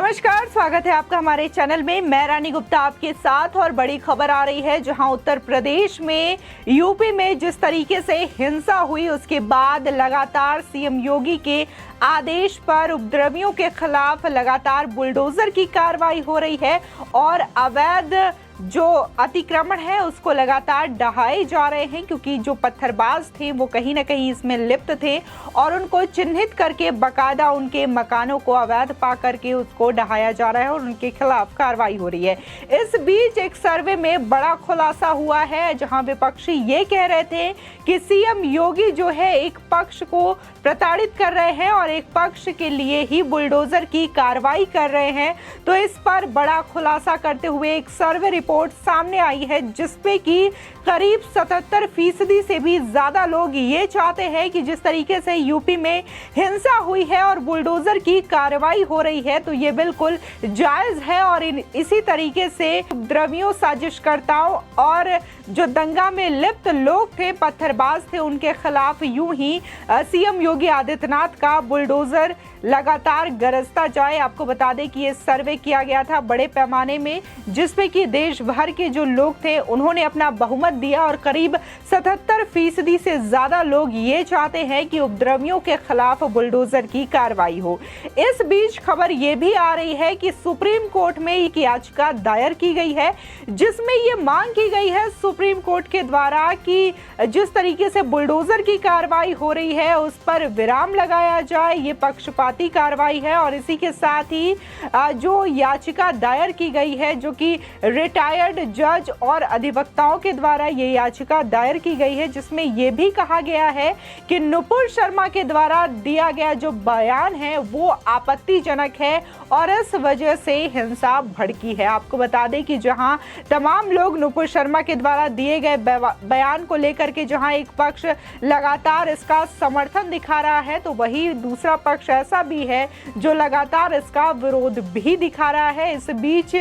नमस्कार, स्वागत है आपका हमारे चैनल में। मैं रानी गुप्ता आपके साथ। और बड़ी खबर आ रही है, जहां उत्तर प्रदेश में, यूपी में जिस तरीके से हिंसा हुई, उसके बाद लगातार सीएम योगी के आदेश पर उपद्रवियों के खिलाफ लगातार बुलडोजर की कार्रवाई हो रही है और अवैध जो अतिक्रमण है उसको लगातार ढहाए जा रहे हैं, क्योंकि जो पत्थरबाज थे वो कहीं ना कहीं इसमें लिप्त थे और उनको चिन्हित करके बकायदा उनके मकानों को अवैध पा करके उसको ढहाया जा रहा है और उनके खिलाफ कार्रवाई हो रही है। इस बीच एक सर्वे में बड़ा खुलासा हुआ है, जहां विपक्षी ये कह रहे थे कि सीएम योगी जो है एक पक्ष को प्रताड़ित कर रहे हैं और एक पक्ष के लिए ही बुलडोजर की कार्रवाई कर रहे हैं। तो इस पर बड़ा खुलासा करते हुए एक सर्वे रिपोर्ट सामने आई है, जिसपे कि करीब 77% से भी ज्यादा लोग ये चाहते हैं कि जिस तरीके से यूपी में हिंसा हुई है और बुलडोजर की कार्रवाई हो रही है, तो ये बिल्कुल जायज है और इसी तरीके से उपद्रवियों, साजिशकर्ताओं और जो दंगा में लिप्त लोग थे, पत्थरबाज थे, उनके खिलाफ यूं ही सीएम योगी आदित्यनाथ का बुलडोजर लगातार गरजता जाए। आपको बता दें कि ये सर्वे किया गया था बड़े पैमाने में, जिसपे कि देश भर के जो लोग थे उन्होंने अपना बहुमत दिया और करीब 77% से ज्यादा लोग ये चाहते हैं कि उपद्रवियों के खिलाफ बुलडोजर की कार्रवाई हो। इस बीच खबर ये भी आ रही है कि सुप्रीम कोर्ट में एक याचिका दायर की गई है, जिसमें ये मांग की गई है सुप्रीम कोर्ट के द्वारा कि जिस तरीके से बुलडोजर की कार्रवाई हो रही है उस पर विराम लगाया जाए। ये पक्षपाती कार्रवाई है और इसी के साथ ही जो याचिका दायर की गई है, जो कि रिटायर्ड जज और अधिवक्ताओं के द्वारा ये याचिका दायर की गई है, जिसमें यह भी कहा गया है कि नुपुर शर्मा के द्वारा दिया गया जो बयान है वो आपत्तिजनक है और इस वजह से हिंसा भड़की है। आपको बता दें कि जहां तमाम लोग नुपुर शर्मा के द्वारा दिए गए बयान को लेकर के जहां एक पक्ष लगातार इसका समर्थन दिखा रहा है, तो वही दूसरा पक्ष ऐसा भी है जो लगातार इसका विरोध भी दिखा रहा है। इस बीच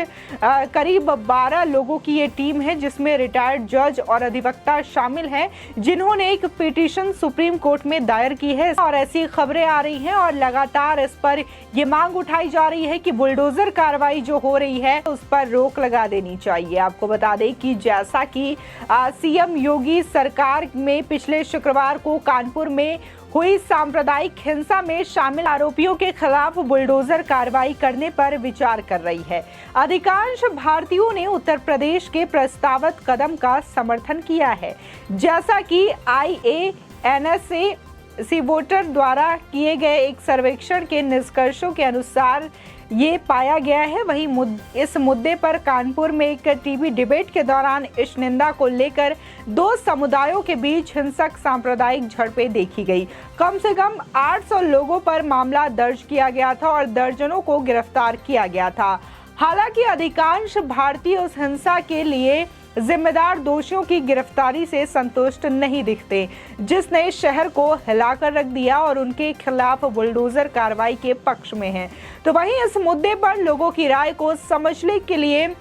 करीब 12 लोगों की ये टीम है, जिसमें रिटायर्ड जज और अधिवक्ता शामिल हैं, जिन्होंने एक पिटीशन सुप्रीम कोर्ट में दायर की है और ऐसी खबरें आ रही हैं और लगातार इस पर ये मांग उठाई जा रही है कि बुलडोजर कार्रवाई जो हो रही है उस पर रोक लगा देनी चाहिए। आपको बता दें कि जैसा कि सीएम योगी सरकार में पिछले शुक्रवार को कानपुर में हुई सांप्रदायिक हिंसा में शामिल आरोपियों के खिलाफ बुलडोजर कार्रवाई करने पर विचार कर रही है। अधिकांश भारतीयों ने उत्तर प्रदेश के प्रस्तावित कदम का समर्थन किया है। जैसा कि IANSA सी वोटर द्वारा किए गए एक सर्वेक्षण के निष्कर्षों के अनुसार ये पाया गया है। वहीं इस मुद्दे पर कानपुर में एक टीवी डिबेट के दौरान इस निंदा को लेकर दो समुदायों के बीच हिंसक सांप्रदायिक झड़पें देखी गई। कम से कम 800 लोगों पर मामला दर्ज किया गया था और दर्जनों को गिरफ्तार किया गया था। हालांकि अधिकांश भारतीय उस हिंसा के लिए जिम्मेदार दोषियों की गिरफ्तारी से संतुष्ट नहीं दिखते, जिसने शहर को हिलाकर रख दिया और उनके खिलाफ बुलडोजर कार्रवाई के पक्ष में हैं। तो वहीं इस मुद्दे पर लोगों की राय को समझने के लिए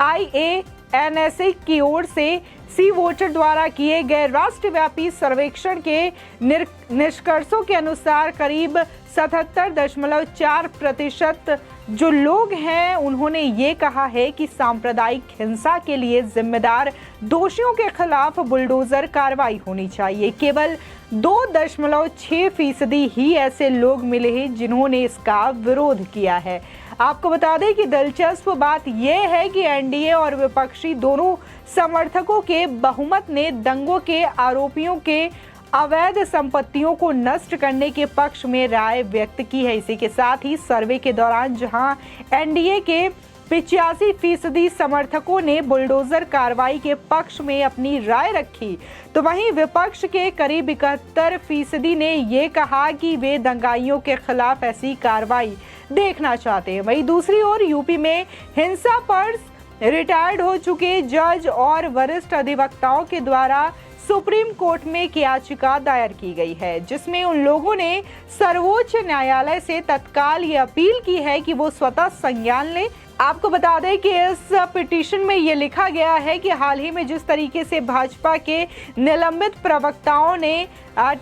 IANSA की ओर से सी वोटर द्वारा किए गए राष्ट्रव्यापी सर्वेक्षण के निष्कर्षों के अनुसार करीब 77.4% जो लोग हैं उन्होंने ये कहा है कि सांप्रदायिक हिंसा के लिए जिम्मेदार दोषियों के खिलाफ बुलडोजर कार्रवाई होनी चाहिए। केवल 2.6% ही ऐसे लोग मिले हैं जिन्होंने इसका विरोध किया है। आपको बता दें कि दिलचस्प बात यह है कि एनडीए और विपक्षी दोनों समर्थकों के बहुमत ने दंगों के आरोपियों के अवैध संपत्तियों को नष्ट करने के पक्ष में राय व्यक्त की है। इसी के साथ ही सर्वे के दौरान जहां एनडीए के 85% समर्थकों ने बुलडोजर कार्रवाई के पक्ष में अपनी राय रखी, तो वहीं विपक्ष के करीब 71% ने ये कहा कि वे दंगाइयों के खिलाफ ऐसी कार्रवाई देखना चाहते हैं। वहीं दूसरी ओर यूपी में हिंसा पर रिटायर्ड हो चुके जज और वरिष्ठ अधिवक्ताओं के द्वारा सुप्रीम कोर्ट में एक याचिका दायर की गई है, जिसमें उन लोगों ने सर्वोच्च न्यायालय से तत्काल ये अपील की है कि वो स्वतः संज्ञान लें। आपको बता दें कि इस पिटीशन में ये लिखा गया है कि हाल ही में जिस तरीके से भाजपा के निलंबित प्रवक्ताओं ने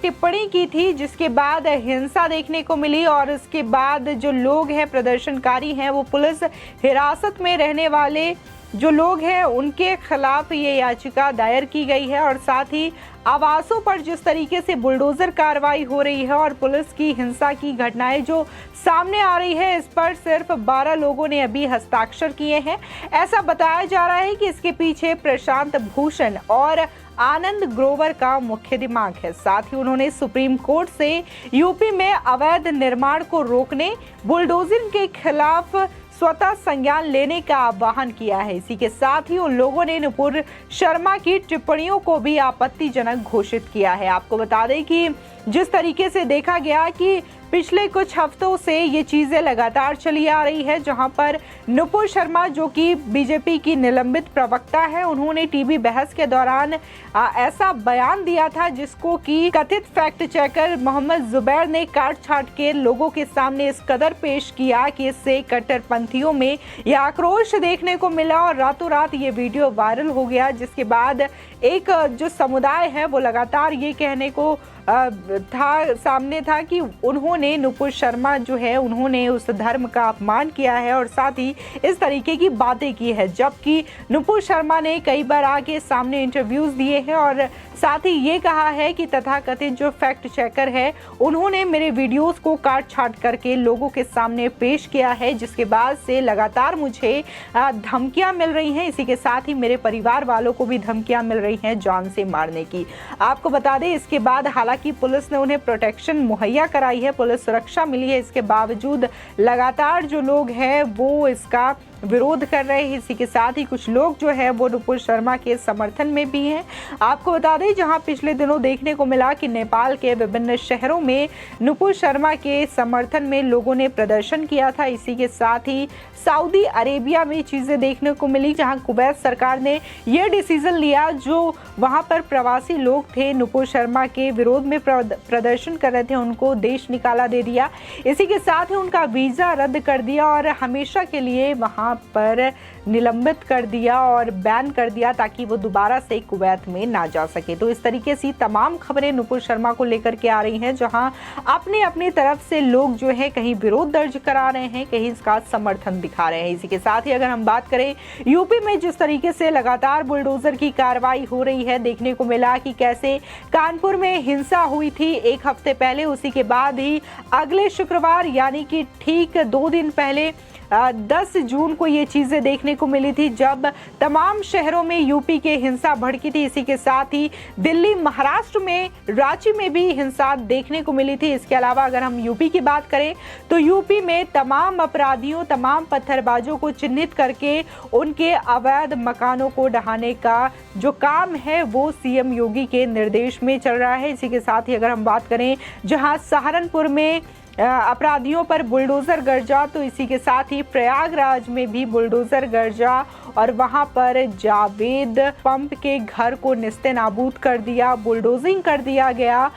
टिप्पणी की थी, जिसके बाद हिंसा देखने को मिली और उसके बाद जो लोग हैं, प्रदर्शनकारी हैं, वो पुलिस हिरासत में रहने वाले जो लोग हैं उनके खिलाफ ये याचिका दायर की गई है। और साथ ही आवासों पर जिस तरीके से बुलडोजर कार्रवाई हो रही है और पुलिस की हिंसा की घटनाएं जो सामने आ रही है, इस पर सिर्फ 12 लोगों ने अभी हस्ताक्षर किए हैं। ऐसा बताया जा रहा है कि इसके पीछे प्रशांत भूषण और आनंद ग्रोवर का मुख्य दिमाग है। साथ ही उन्होंने सुप्रीम कोर्ट से यूपी में अवैध निर्माण को रोकने, बुलडोजिंग के खिलाफ स्वतः संज्ञान लेने का आह्वान किया है। इसी के साथ ही उन लोगों ने नुपुर शर्मा की टिप्पणियों को भी आपत्तिजनक घोषित किया है। आपको बता दें कि जिस तरीके से देखा गया कि पिछले कुछ हफ्तों से ये चीजें लगातार चली आ रही है, जहां पर नुपुर शर्मा जो कि बीजेपी की निलंबित प्रवक्ता है, उन्होंने टीवी बहस के दौरान ऐसा बयान दिया था जिसको कि कथित फैक्ट चेकर मोहम्मद जुबैर ने काट छाट के लोगों के सामने इस कदर पेश किया कि इससे कट्टरपंथियों में यह आक्रोश देखने को मिला और रातों रात ये वीडियो वायरल हो गया, जिसके बाद एक जो समुदाय है वो लगातार ये कहने को सामने था कि उन्होंने नुपुर शर्मा जो है उन्होंने उस धर्म का अपमान किया है और साथ ही इस तरीके की बातें की है। जबकि नुपुर शर्मा ने कई बार आके सामने इंटरव्यूज दिए हैं और साथ ही ये कहा है कि तथाकथित जो फैक्ट चेकर है उन्होंने मेरे वीडियोस को काट छाट करके लोगों के सामने पेश किया है, जिसके बाद से लगातार मुझे धमकियां मिल रही हैं। इसी के साथ ही मेरे परिवार वालों को भी धमकियां मिल रही हैं जान से मारने की। आपको बता दें इसके बाद हालांकि पुलिस ने उन्हें प्रोटेक्शन मुहैया कराई है, पुलिस सुरक्षा मिली है, इसके बावजूद लगातार जो लोग हैं वो इसका विरोध कर रहे हैं। इसी के साथ ही कुछ लोग जो है वो नुपुर शर्मा के समर्थन में भी हैं। आपको बता दें जहां पिछले दिनों देखने को मिला कि नेपाल के विभिन्न शहरों में नुपुर शर्मा के समर्थन में लोगों ने प्रदर्शन किया था। इसी के साथ ही सऊदी अरेबिया में चीजें देखने को मिली, जहां कुवैत सरकार ने यह डिसीजन लिया, जो वहां पर प्रवासी लोग थे नुपुर शर्मा के विरोध में प्रदर्शन कर रहे थे, उनको देश निकाला दे दिया। इसी के साथ ही उनका वीजा रद्द कर दिया और हमेशा के लिए वहां पर निलंबित कर दिया और बैन कर दिया ताकि वो दोबारा से कुवैत में ना जा सके। तो इस तरीके से तमाम खबरें नुपुर शर्मा को लेकर के आ रही हैं, जहां अपनी अपनी तरफ से लोग जो है कहीं विरोध दर्ज करा रहे हैं, कहीं इसका समर्थन दिखा रहे हैं। इसी के साथ ही अगर हम बात करें यूपी में जिस तरीके से लगातार बुलडोजर की कार्रवाई हो रही है, देखने को मिला कि कैसे कानपुर में हिंसा हुई थी एक हफ्ते पहले, उसी के बाद ही अगले शुक्रवार यानी कि ठीक 2 दिन पहले 10 जून को ये चीजें देखने को मिली थी, जब तमाम शहरों में यूपी के हिंसा भड़की थी। इसी के साथ ही दिल्ली, महाराष्ट्र में, रांची में भी हिंसा देखने को मिली थी। इसके अलावा अगर हम यूपी की बात करें तो यूपी में तमाम अपराधियों, तमाम पत्थरबाजों को चिन्हित करके उनके अवैध मकानों को ढहाने का जो काम है वो सीएम योगी के निर्देश में चल रहा है। इसी के साथ ही अगर हम बात करें जहां सहारनपुर में अपराधियों पर बुलडोजर गरजा, तो इसी के साथ ही प्रयागराज में भी बुलडोजर गरजा और वहां पर जावेद पंप के घर को निस्ते-नाबूद कर दिया, बुलडोजिंग कर दिया गया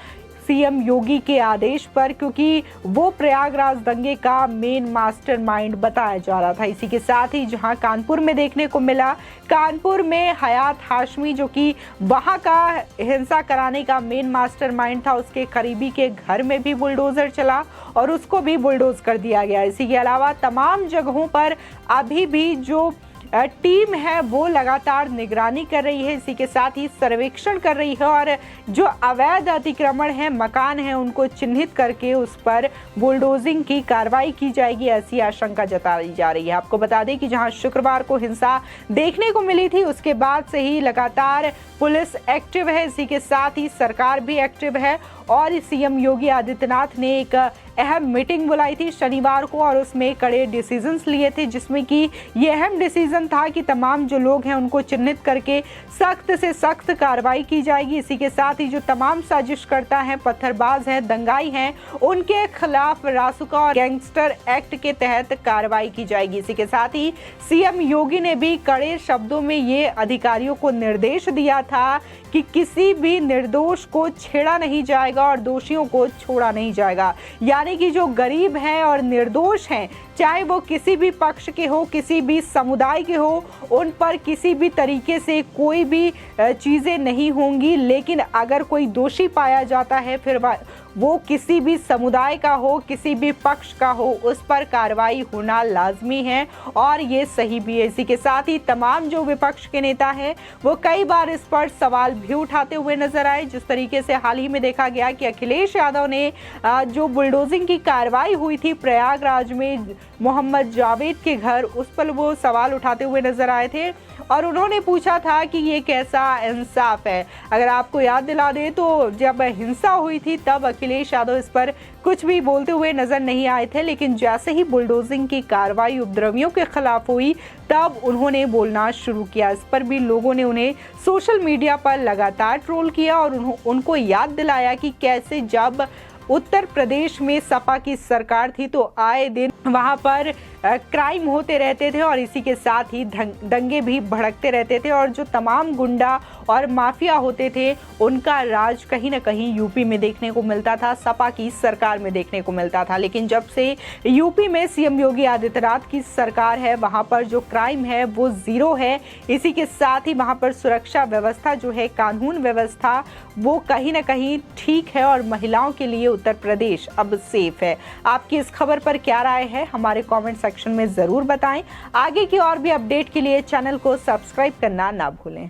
सीएम योगी के आदेश पर, क्योंकि वो प्रयागराज दंगे का मेन मास्टरमाइंड बताया जा रहा था। इसी के साथ ही जहां कानपुर में देखने को मिला, कानपुर में हयात हाशमी जो कि वहां का हिंसा कराने का मेन मास्टरमाइंड था, उसके करीबी के घर में भी बुलडोजर चला और उसको भी बुलडोज कर दिया गया। इसी के अलावा तमाम जगहों पर अभी भी जो टीम है वो लगातार निगरानी कर रही है, इसी के साथ ही सर्वेक्षण कर रही है और जो अवैध अतिक्रमण है, मकान है, उनको चिन्हित करके उस पर बुलडोजिंग की कार्रवाई की जाएगी, ऐसी आशंका जताई जा रही है। आपको बता दें कि जहां शुक्रवार को हिंसा देखने को मिली थी, उसके बाद से ही लगातार पुलिस एक्टिव है, इसी के साथ ही सरकार भी एक्टिव है और सीएम योगी आदित्यनाथ ने एक अहम मीटिंग बुलाई थी शनिवार को और उसमें कड़े डिसीजंस लिए थे, जिसमें कि ये अहम डिसीजन था कि तमाम जो लोग हैं उनको चिन्हित करके सख्त से सख्त कार्रवाई की जाएगी। इसी के साथ ही जो तमाम साजिशकर्ता हैं, पत्थरबाज हैं, दंगाई हैं, उनके खिलाफ रासुका और गैंगस्टर एक्ट के तहत कार्रवाई की जाएगी। इसी के साथ ही सीएम योगी ने भी कड़े शब्दों में ये अधिकारियों को निर्देश दिया था कि किसी भी निर्दोष को छेड़ा नहीं जाएगा और दोषियों को छोड़ा नहीं जाएगा। यानी कि जो गरीब हैं और निर्दोष हैं, चाहे वो किसी भी पक्ष के हो, किसी भी समुदाय के हो, उन पर किसी भी तरीके से कोई भी चीज़ें नहीं होंगी। लेकिन अगर कोई दोषी पाया जाता है, फिर वो किसी भी समुदाय का हो, किसी भी पक्ष का हो, उस पर कार्रवाई होना लाजमी है और ये सही भी है। इसी के साथ ही तमाम जो विपक्ष के नेता हैं वो कई बार इस पर सवाल भी उठाते हुए नजर आए। जिस तरीके से हाल ही में देखा गया कि अखिलेश यादव ने जो बुलडोजिंग की कार्रवाई हुई थी प्रयागराज में मोहम्मद जावेद के घर, उस पर वो सवाल उठाते हुए नजर आए थे और उन्होंने पूछा था कि ये कैसा इंसाफ है। अगर आपको याद दिला दे तो जब हिंसा हुई थी तब अखिलेश यादव इस पर कुछ भी बोलते हुए नजर नहीं आए थे, लेकिन जैसे ही बुलडोजिंग की कार्रवाई उपद्रवियों के खिलाफ हुई तब उन्होंने बोलना शुरू किया। इस पर भी लोगों ने उन्हें सोशल मीडिया पर लगातार ट्रोल किया और उनको याद दिलाया कि कैसे जब उत्तर प्रदेश में सपा की सरकार थी तो आए दिन वहां पर क्राइम होते रहते थे और इसी के साथ ही दंगे भी भड़कते रहते थे और जो तमाम गुंडा और माफिया होते थे उनका राज कहीं ना कहीं यूपी में देखने को मिलता था, सपा की सरकार में देखने को मिलता था। लेकिन जब से यूपी में सीएम योगी आदित्यनाथ की सरकार है, वहां पर जो क्राइम है वो जीरो है। इसी के साथ ही वहां पर सुरक्षा व्यवस्था जो है, कानून व्यवस्था, वो कहीं ना कहीं ठीक है और महिलाओं के लिए उत्तर प्रदेश अब सेफ है। आपकी इस खबर पर क्या राय है हमारे कमेंट सेक्शन में जरूर बताएं। आगे की और भी अपडेट के लिए चैनल को सब्सक्राइब करना ना भूलें।